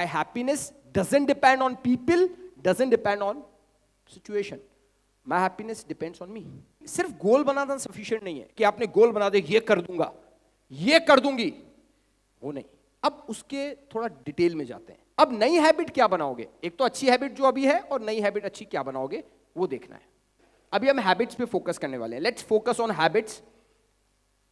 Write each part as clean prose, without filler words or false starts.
My happiness doesn't depend on people, doesn't depend on situation. My happiness depends on me. सिर्फ गोल बनाना sufficient नहीं है कि आपने गोल बना दे, ये कर दूंगा, ये कर दूंगी, वो नहीं. अब उसके थोड़ा डिटेल में जाते हैं. अब नई हैबिट क्या बनाओगे? एक तो अच्छी हैबिट जो अभी है और नई हैबिट अच्छी क्या बनाओगे वो देखना है. अभी हम हैबिट्स पे फोकस करने वाले हैं. Let's focus on habits.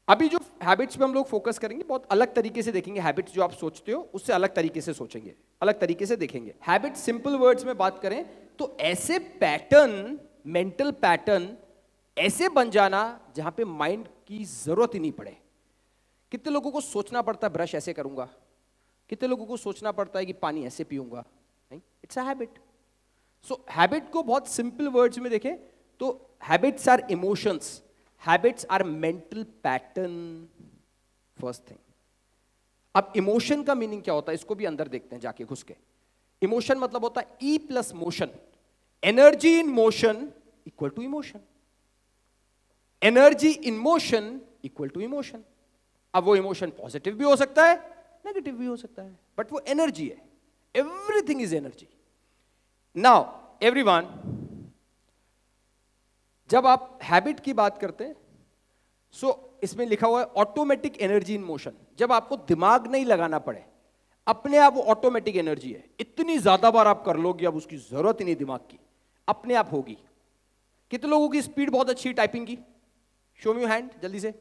अभी जो हैबिट्स पे हम लोग फोकस करेंगे बहुत अलग तरीके से देखेंगे. हैबिट्स जो आप सोचते हो उससे अलग तरीके से सोचेंगे, अलग तरीके से देखेंगे. हैबिट सिंपल वर्ड्स में बात करें तो ऐसे पैटर्न, मेंटल पैटर्न ऐसे बन जाना जहां पे माइंड की जरूरत ही नहीं पड़े. कितने लोगों को सोचना पड़ता है ब्रश ऐसे करूंगा, कितने लोगों को सोचना पड़ता है कि पानी ऐसे पीऊंगा. नहीं, it's a habit. So habit को बहुत सिंपल वर्ड्स में देखें तो habits are emotions, habits are mental pattern. First thing. अब इमोशन का मीनिंग क्या होता है इसको भी अंदर देखते हैं जाके घुस के. इमोशन मतलब होता है E plus motion. Energy in motion equal to emotion. Energy in motion equal to emotion. अब वो इमोशन पॉजिटिव भी हो सकता है, नेगेटिव भी हो सकता है, बट वो एनर्जी है. Everything is energy. Now everyone, जब आप हैबिट की बात करते हैं सो इसमें लिखा हुआ है ऑटोमेटिक एनर्जी इन मोशन. जब आपको दिमाग नहीं लगाना पड़े, अपने आप वो ऑटोमेटिक एनर्जी है. इतनी ज्यादा बार आप कर लोगे, अब उसकी जरूरत ही नहीं दिमाग की, अपने आप होगी. कितने लोगों की स्पीड बहुत अच्छी है टाइपिंग की? शो मी हैंड जल्दी से.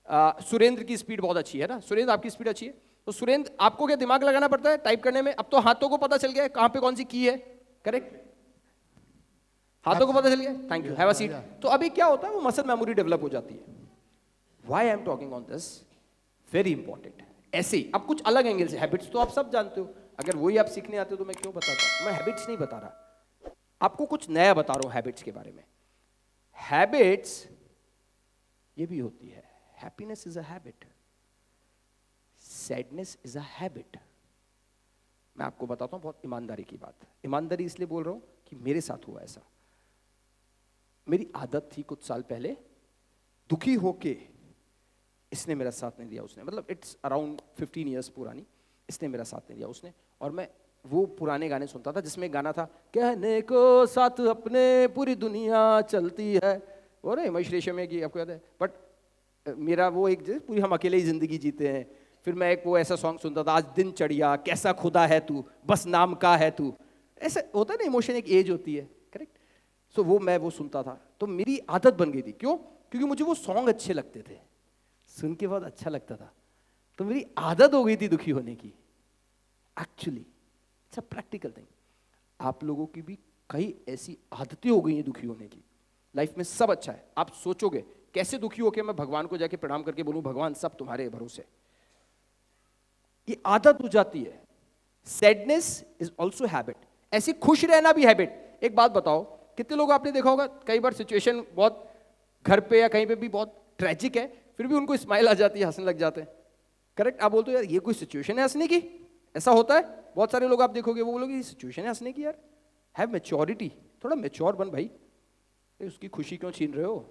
सुरेंद्र की स्पीड बहुत अच्छी है ना. सुरेंद्र आपकी स्पीड अच्छी है. तो सुरेंद्र आपको क्या दिमाग लगाना पड़ता है टाइप करने में? अब तो हाथों को पता चल गया है कहां पे कौन सी की है. करेक्ट, हाथों को पता चल गया. Thank you, have a seat. तो अभी क्या होता है वो मसल मेमोरी डेवलप हो जाती है. Why I am talking on this, very important. ऐसे ही अब कुछ अलग एंगल से. हैबिट्स तो आप सब जानते हो, अगर वही आप सीखने आते हो तो मैं क्यों बताता. मैं हैबिट्स नहीं बता रहा, आपको कुछ नया बता रहा हूं हैबिट्स के बारे में. हैबिट्स ये भी होती है. Happiness is a habit, sadness is a habit. मैं आपको बताता हूं बहुत ईमानदारी की बात. ईमानदारी इसलिए बोल रहा हूं कि मेरे साथ हुआ ऐसा. मेरी आदत थी कुछ साल पहले दुखी होके, इसने मेरा साथ नहीं दिया, उसने, मतलब इट्स अराउंड 15 इयर्स पुरानी, इसने मेरा साथ नहीं दिया, उसने. और मैं वो पुराने गाने सुनता था जिसमें गाना था कहने को साथ अपने पूरी दुनिया चलती है, वो ना हिमेश रेशमिया की, आपको याद है. बट मेरा वो एक पूरी हम अकेले ही जिंदगी जीते हैं. फिर मैं एक वो ऐसा सॉन्ग सुनता था आज दिन चढ़िया कैसा खुदा है तू, बस नाम का है तू. ऐसा होता है ना, इमोशन एक एज होती है. करेक्ट. सो वो मैं वो सुनता था तो मेरी आदत बन गई थी. क्यों? क्योंकि मुझे वो सॉन्ग अच्छे लगते थे, सुन के बहुत अच्छा लगता था. तो मेरी आदत हो गई थी दुखी होने की. Actually it's a practical thing. आप लोगों की भी कई ऐसी आदतें हो गई हैं दुखी होने की. लाइफ में सब अच्छा है, आप सोचोगे कैसे दुखी होके मैं भगवान को जाके प्रणाम करके बोलूं भगवान सब तुम्हारे भरोसे. ये आदत हो जाती है. Sadness is also habit. ऐसी खुश रहना भी हैबिट. एक बात बताओ, कितने लोग आपने देखा होगा कई बार सिचुएशन बहुत घर पे या कहीं पे भी बहुत ट्रेजिक है, फिर भी उनको स्माइल आ जाती है, हंसने लग जाते हैं. करेक्ट. आप बोलते हो यार ये कोई सिचुएशन है हंसने की? ऐसा होता है. बहुत सारे लोग आप देखोगे वो बोलोगे ये सिचुएशन है हंसने की. यार हैव मैच्योरिटी, थोड़ा मैच्योर बन भाई. उसकी खुशी क्यों छीन रहे हो?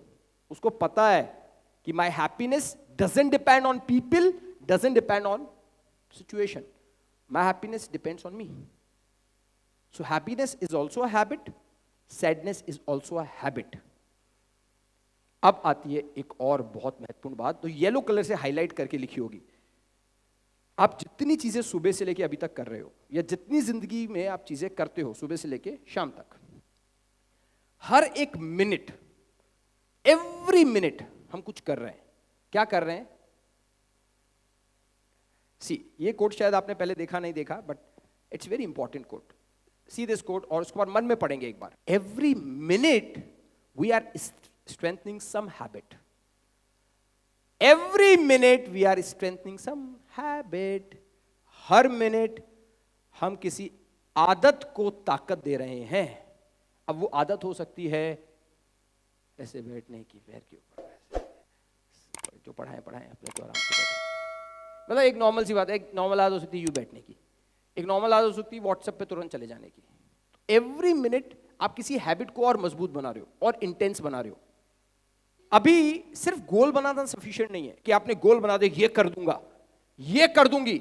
उसको पता है कि my happiness doesn't depend on people, doesn't depend on situation. My happiness depends on me. So happiness is also a habit, sadness is also a habit. अब आती है एक और बहुत महत्वपूर्ण बात, तो येलो कलर से हाईलाइट करके लिखी होगी. आप जितनी चीजें सुबह से लेके अभी तक कर रहे हो, या जितनी जिंदगी में आप चीजें करते हो सुबह से लेके शाम तक, हर एक मिनट, एवरी मिनट हम कुछ कर रहे हैं. क्या कर रहे हैं? सी, ये कोट शायद आपने पहले देखा नहीं देखा, but it's very important quote. See this quote और उसके बाद मन में पढ़ेंगे एक बार. Every minute we are strengthening some habit. Every minute we are strengthening some habit. Her minute हम किसी आदत को ताकत दे रहे हैं. अब वो आदत हो सकती है ऐसे बैठने की, पैर के ऊपर जो पढ़ाएं अपने को आराम से बैठे. मतलब एक नॉर्मल सी बात है. एक नॉर्मल आदत हो सकती है यू बैठने की, एक नॉर्मल आदत हो सकती है व्हाट्सएप पे तुरंत चले जाने की. एवरी मिनट आप किसी हैबिट को और मजबूत बना रहे हो और इंटेंस बना रहे हो. अभी सिर्फ गोल बनाना सफिशिएंट नहीं है कि आपने गोल बना दे, ये कर दूंगा, ये कर दूंगी,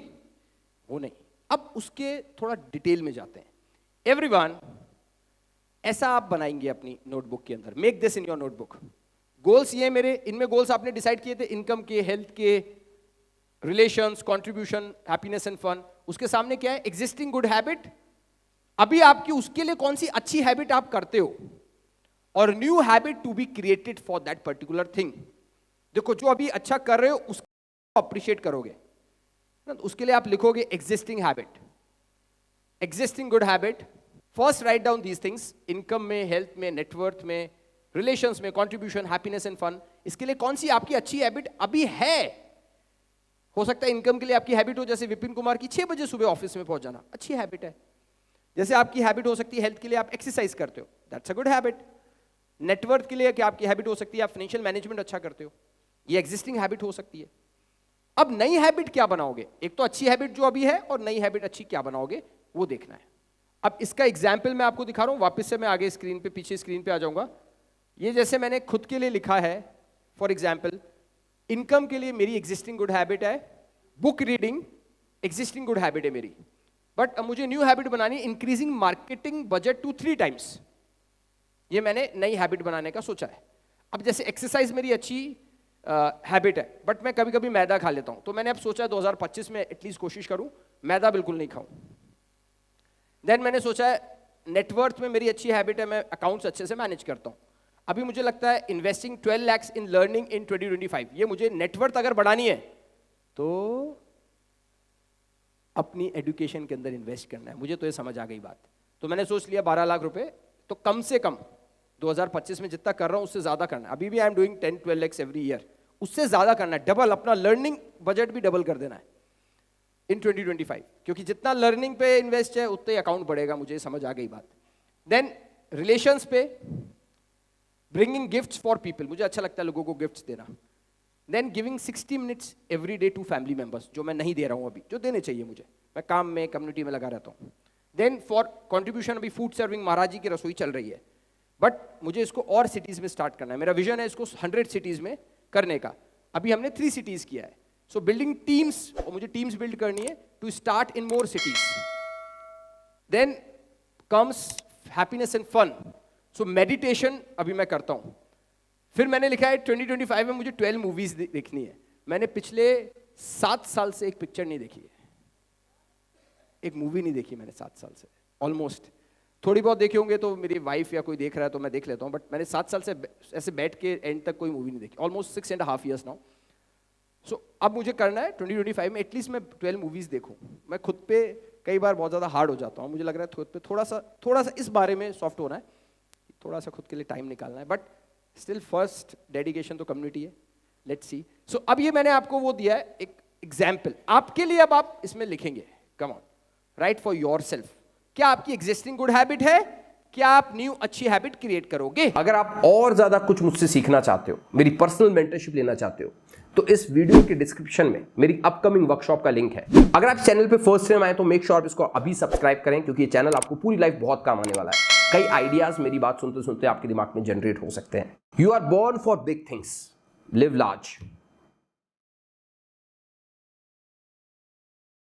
वो नहीं. अब उसके थोड़ा डिटेल में जाते हैं। एवरीवन, ऐसा आप बनाएंगे अपनी नोटबुक के अंदर, make this in your notebook. Goals ये मेरे, इनमें गोल्स आपने डिसाइड किए थे इनकम के, हेल्थ के, relations, contribution, happiness and fun. उसके सामने क्या है? Existing good habit. अभी आपकी उसके लिए कौन सी अच्छी हैबिट आप करते हो, और new habit to be created for that particular thing. देखो, जो अभी अच्छा कर रहे हो उसको अप्रिशिएट करोगे ना, तो उसके लिए आप लिखोगे existing habit, existing good habit. First write down these things, income में, हेल्थ में, नेटवर्थ में, रिलेशंस में, कंट्रीब्यूशन, हैप्पीनेस एंड फन। इसके लिए कौन सी आपकी अच्छी हैबिट अभी है? हो सकता है इनकम के लिए आपकी हैबिट हो जैसे विपिन कुमार की 6 बजे सुबह ऑफिस में पहुंच जाना, अच्छी हैबिट है। जैसे आपकी हैबिट हो सकती है हेल्थ के लिए आप एक्सरसाइज करते हो, that's a good habit. Net worth के लिए क्या आपकी हैबिट हो सकती है? आप फाइनेंशियल मैनेजमेंट अच्छा करते हो, ये एग्जिस्टिंग हैबिट हो सकती है। अब नई हैबिट क्या बनाओगे? एक तो अच्छी हैबिट जो अभी है, और नई हैबिट अच्छी क्या बनाओगे वो देखना है। अब इसका एग्जाम्पल मैं आपको दिखा रहा हूं, वापस से मैं आगे स्क्रीन पे, पीछे स्क्रीन पे आ जाऊंगा। ये जैसे मैंने खुद के लिए लिखा है, फॉर एग्जाम्पल इनकम के लिए मेरी एग्जिस्टिंग गुड हैबिट है book reading, existing good habit है मेरी। बट अब मुझे न्यू हैबिट बनानी, increasing marketing budget to 3 times। ये मैंने नई हैबिट बनाने का सोचा है। अब जैसे एक्सरसाइज मेरी अच्छी हैबिट है, बट मैं कभी कभी मैदा खा लेता हूं, तो मैंने अब सोचा 2025 में एटलीस्ट कोशिश करूं मैदा बिल्कुल नहीं खाऊं। देन मैंने सोचा है नेटवर्थ में मेरी अच्छी हैबिट है, मैं अकाउंट्स अच्छे से मैनेज करता हूं। अभी मुझे लगता है इन्वेस्टिंग 12 lakhs इन लर्निंग इन 2025, ये मुझे नेटवर्थ अगर बढ़ानी है तो अपनी एजुकेशन के अंदर इन्वेस्ट करना है। मुझे तो ये समझ आ गई बात, तो मैंने सोच लिया 12 लाख रुपए तो कम से कम 2025 में जितना कर रहा हूं उससे ज्यादा करना है। अभी भी I am doing 10-12 lakhs every year, उससे ज्यादा करना है, डबल, अपना लर्निंग बजट भी डबल कर देना है इन 2025, क्योंकि जितना लर्निंग पे इन्वेस्ट है उतना ही अकाउंट बढ़ेगा। मुझे समझ आ गई बात। देन रिलेशंस पे, ब्रिंगिंग गिफ्ट्स फॉर पीपल, मुझे अच्छा लगता है लोगों को गिफ्ट्स देना। Then giving 60 minutes every day to family members, जो मैं नहीं दे रहा हूं अभी, जो देने चाहिए मुझे, मैं काम में, कम्युनिटी में लगा रहता हूं। देन फॉर कंट्रीब्यूशन, अभी फूड सर्विंग, महाराज जी की रसोई चल रही है, बट मुझे इसको और सिटीज में स्टार्ट करना है। मेरा विजन है इसको 100 cities में करने का। अभी हमने 3 cities किया है। सो बिल्डिंग टीम्स, और मुझे टीम्स बिल्ड करनी है to start in more cities. Then comes happiness and fun, so meditation अभी मैं करता हूं। फिर मैंने लिखा है 2025 में मुझे 12 मूवीज देखनी है। मैंने पिछले 7 साल से एक पिक्चर नहीं देखी है, एक मूवी नहीं देखी मैंने 7 साल से ऑलमोस्ट। थोड़ी बहुत देखे होंगे तो मेरी वाइफ या कोई देख रहा है तो मैं देख लेता हूं, बट मैंने 7 साल से ऐसे बैठ के एंड तक कोई मूवी नहीं देखी, ऑलमोस्ट 6.5 years नाउ। सो अब मुझे करना है 2025 में एटलीस्ट मैं 12 मूवीज देखूं। मैं खुद पे कई बार बहुत ज़्यादा हार्ड हो जाता हूं, मुझे लग रहा है खुद पे थोड़ा सा इस बारे में सॉफ्ट होना है, थोड़ा सा खुद के लिए टाइम निकालना है, बट स्टिल फर्स्ट डेडिकेशन तो कम्युनिटी है। Let's see. सो अब ये मैंने आपको वो दिया है एक एग्जाम्पल आपके लिए। अब आप इसमें लिखेंगे, come on, right for your self, क्या आपकी एग्जिस्टिंग गुड हैबिट है, क्या आप न्यू अच्छी हैबिट क्रिएट करोगे। अगर आप और ज्यादा कुछ मुझसे सीखना चाहते हो, मेरी पर्सनल मेंटरशिप लेना चाहते हो, तो इस वीडियो के डिस्क्रिप्शन में मेरी अपकमिंग वर्कशॉप का लिंक है। अगर आप चैनल पे फर्स्ट टाइम आए तो मेक श्योर इसको अभी सब्सक्राइब करें, क्योंकि ये चैनल आपको पूरी लाइफ बहुत काम आने वाला है। कई आइडियाज मेरी बात सुनते सुनते आपके दिमाग में जनरेट हो सकते हैं। You are born for big things, live large.